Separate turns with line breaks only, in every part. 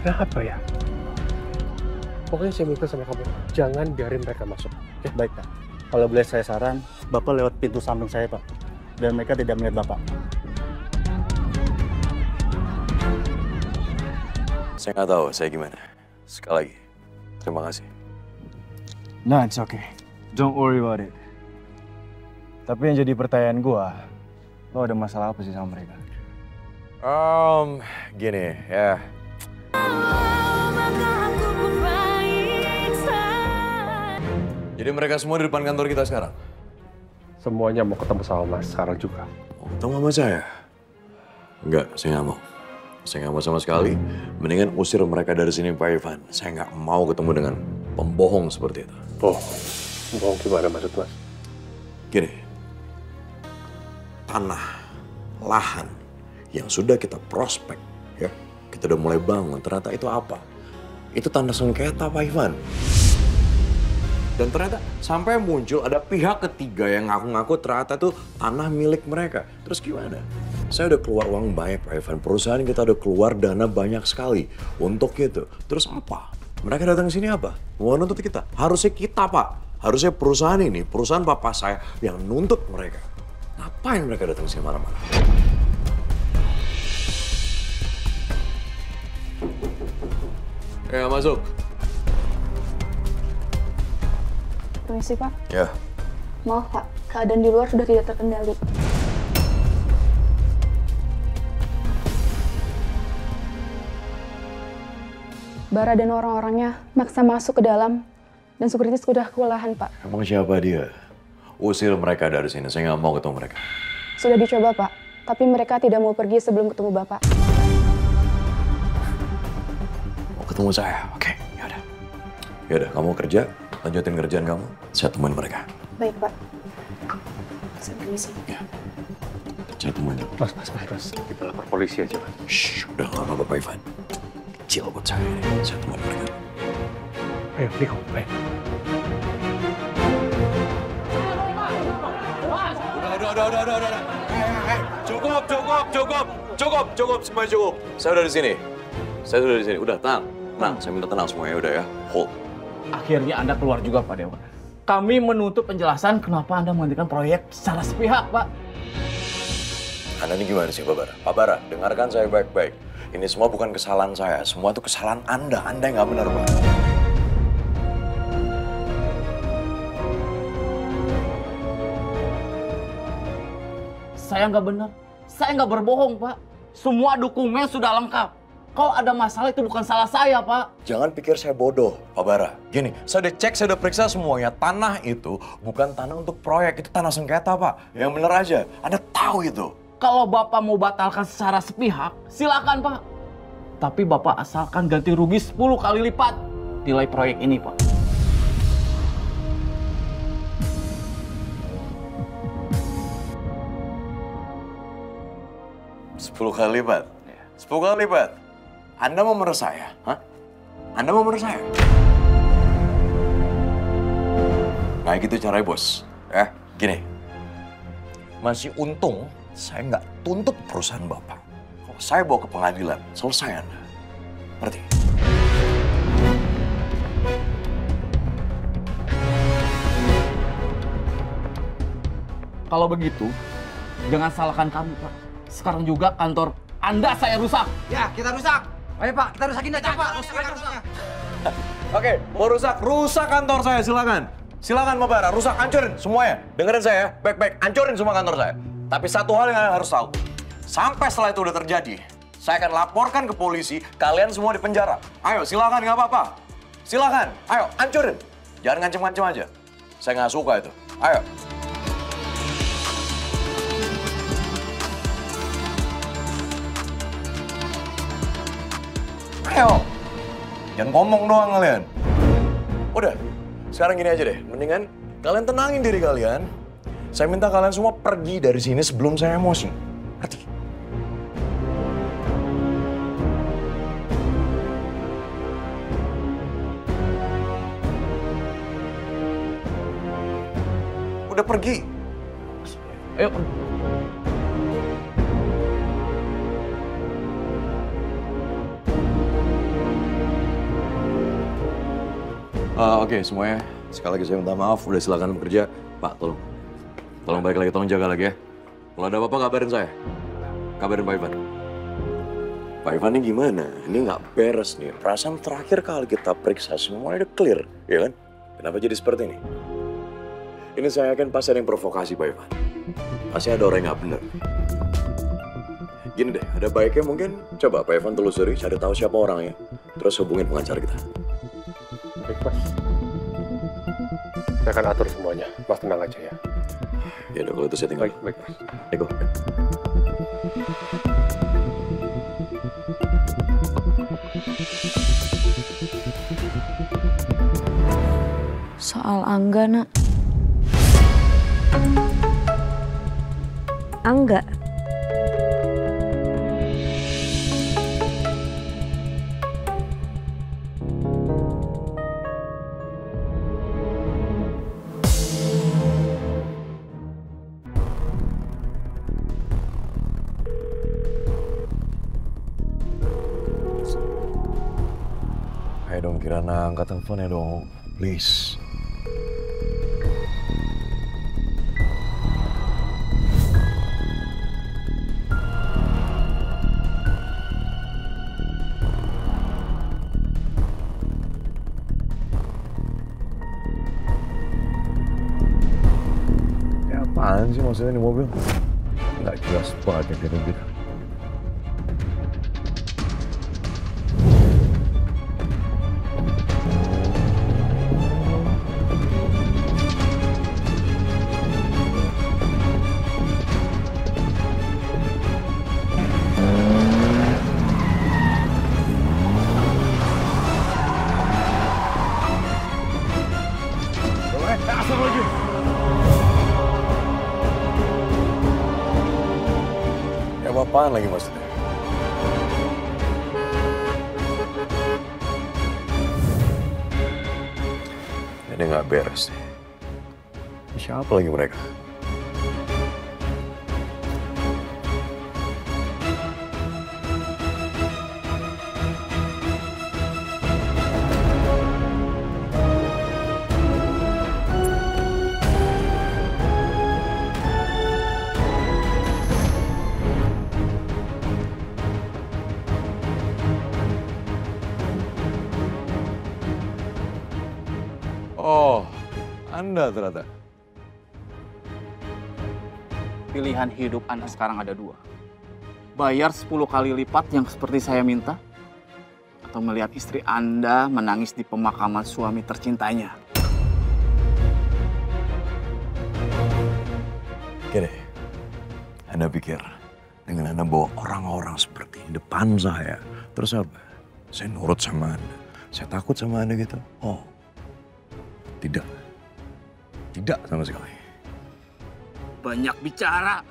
Kenapa ya? Pokoknya saya minta sama kamu, jangan biarin mereka masuk.
Oke, baik Pak. Kalau boleh saya saran, Bapak lewat pintu samping saya Pak. Biar mereka tidak melihat Bapak.
Saya nggak tahu saya gimana. Sekali lagi, terima kasih.
Nah, it's okay. Don't worry about it. Tapi yang jadi pertanyaan gua, lo ada masalah apa sih sama mereka?
Gini ya. Jadi mereka semua di depan kantor kita sekarang?
Semuanya mau ketemu sama Mas sekarang juga.
Mau ketemu sama saya? Enggak, saya nggak mau. Saya nggak mau sama sekali. Mendingan usir mereka dari sini, Pak Ivan. Saya nggak mau ketemu dengan pembohong seperti itu.
Bohong gimana maksud Mas?
Gini, tanah, lahan yang sudah kita prospek, ya, kita udah mulai bangun, ternyata itu apa? Itu tanah sengketa, Pak Ivan. Dan ternyata sampai muncul ada pihak ketiga yang ngaku-ngaku ternyata itu tanah milik mereka. Terus gimana? Saya udah keluar uang banyak, Pak Ivan. Perusahaan kita udah keluar dana banyak sekali untuk itu. Terus apa? Mereka datang ke sini apa? Mau nuntut kita? Harusnya kita, Pak. Harusnya perusahaan ini, perusahaan papa saya yang nuntut mereka. Ngapain mereka datang ke sini malam-malam? Ya, masuk.
Permisi, Pak.
Ya.
Maaf, Pak. Keadaan di luar sudah tidak terkendali. Bara dan orang-orangnya maksa masuk ke dalam dan security sudah kewalahan, Pak.
Emang siapa dia? Usir mereka dari sini. Saya nggak mau ketemu mereka.
Sudah dicoba, Pak. Tapi mereka tidak mau pergi sebelum ketemu Bapak.
Mau ketemu saya? Oke, yaudah. Yaudah, kamu kerja, lanjutin kerjaan kamu. Saya temuin mereka.
Baik, Pak. Saya permisi.
Ya. Saya temuin.
Mas, kita lapor polisi aja, Mas.
Shh, udah nggak apa-apa, Pak Ivan. Kecil buat saya ini. Saya temuin mereka.
Ayo, Niko, ayo.
Udah. Cukup, semuanya cukup. Saya udah di sini. Udah, tenang. Saya minta tenang semuanya, udah ya. Hold.
Akhirnya Anda keluar juga, Pak Dewa. Kami menuntut penjelasan kenapa Anda menghentikan proyek secara sepihak, Pak.
Anda ini gimana sih, Pak Bara? Pak Bara, dengarkan saya baik-baik. Ini semua bukan kesalahan saya. Semua itu kesalahan Anda. Anda yang nggak benar, Pak.
Saya nggak benar. Saya nggak berbohong, Pak. Semua dokumen sudah lengkap. Kalau ada masalah itu bukan salah saya, Pak.
Jangan pikir saya bodoh, Pak Bara. Gini, saya udah cek, saya udah periksa semuanya. Tanah itu bukan tanah untuk proyek. Itu tanah sengketa, Pak. Yang bener aja. Anda tahu itu.
Kalau Bapak mau batalkan secara sepihak, silakan, Pak. Tapi Bapak asalkan ganti rugi 10 kali lipat nilai proyek ini, Pak.
Sepuluh kali lipat? 10 kali lipat? Anda mau meres saya? Hah? Anda mau meres saya? Nah gitu caranya, Bos. Ya, gini. Masih untung saya nggak tuntut perusahaan Bapak. Kalau saya bawa ke pengadilan, selesai Anda. Ngerti?
Kalau begitu, jangan salahkan kami, Pak. Sekarang juga kantor Anda saya rusak.
Ya, kita rusak. Ayo Pak, kita rusakin aja Pak. Rusak.
Oke, mau rusak kantor saya, silakan. Silakan Pak Bara, rusak, hancurin semuanya. Dengerin saya ya, baik-baik, hancurin semua kantor saya. Tapi satu hal yang kalian harus tahu, sampai setelah itu udah terjadi, saya akan laporkan ke polisi, kalian semua di penjara. Ayo, silakan, nggak apa-apa. Silakan, ayo, hancurin. Jangan ngancem-ngancem aja. Saya nggak suka itu. Ayo. Ayo. Jangan ngomong doang kalian. Udah, sekarang gini aja deh. Mendingan kalian tenangin diri kalian. Saya minta kalian semua pergi dari sini sebelum saya emosi. Ngerti? Udah pergi.
Ayo.
Oke, semuanya. Sekali lagi saya minta maaf, udah silakan bekerja. Pak, tolong. Tolong balik lagi, tolong jaga lagi ya. Kalau ada apa-apa kabarin saya. Kabarin Pak Ivan. Pak Ivan ini gimana? Ini nggak beres nih. Perasaan terakhir kali kita periksa semuanya udah clear, ya kan? Kenapa jadi seperti ini? Ini saya yakin pasti ada yang provokasi Pak Ivan. Pasti ada orang yang nggak bener. Gini deh, ada baiknya mungkin coba Pak Ivan telusuri, cari tahu siapa orangnya. Terus hubungin pengacara kita.
Baik, Mas. Saya akan atur semuanya. Mas tenang aja ya.
Ya udah kalau itu saya tinggal.
Baik, Mas.
Ego.
Soal Angga, Nak. Angga?
Ayo dong, Kirana, angkat teleponnya dong. Please. Ya apaan sih maksudnya di mobil? Nggak jelas banget yang kita bilang. Ya apaan lagi maksudnya? Ini nggak beres nih. Siapa lagi mereka? Oh, Anda ternyata.
Pilihan hidup Anda sekarang ada dua. Bayar 10 kali lipat yang seperti saya minta, atau melihat istri Anda menangis di pemakaman suami tercintanya.
Gini, Anda pikir dengan Anda bawa orang-orang seperti ini depan saya, terus apa? Saya nurut sama Anda. Saya takut sama Anda gitu? Oh, tidak. Tidak sama sekali.
Banyak bicara.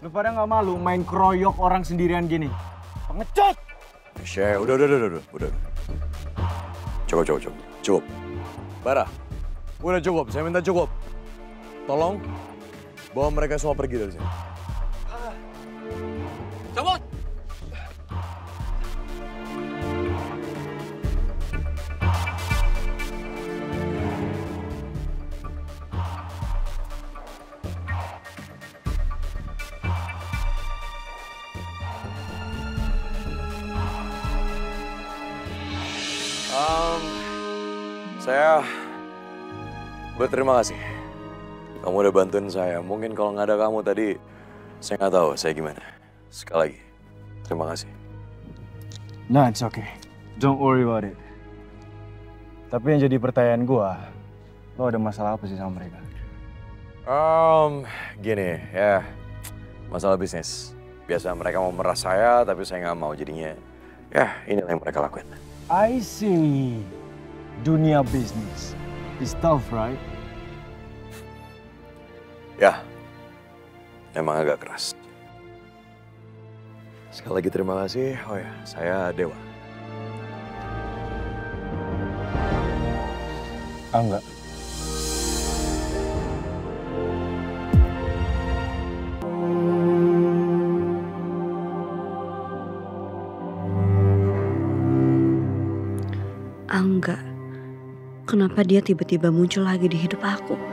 Lu pada nggak malu main keroyok orang sendirian gini? Pengecut!
Syekh, udah. Cukup. Bara, udah cukup. Saya minta cukup. Tolong bawa mereka semua pergi dari sini.
Cabut!
Saya berterima kasih. Kamu udah bantuin saya. Mungkin kalau nggak ada kamu tadi, saya nggak tahu saya gimana. Sekali lagi, terima kasih.
Nah, it's okay. Don't worry about it. Tapi yang jadi pertanyaan gua, lo ada masalah apa sih sama mereka?
Gini ya, masalah bisnis. Biasa mereka mau meras saya, tapi saya nggak mau. Jadinya, ya inilah yang mereka lakuin.
I see. Dunia bisnis. It's tough, right?
Ya, emang agak keras. Sekali lagi terima kasih. Oh ya, saya Dewa.
Enggak.
Angga, kenapa dia tiba-tiba muncul lagi di hidup aku?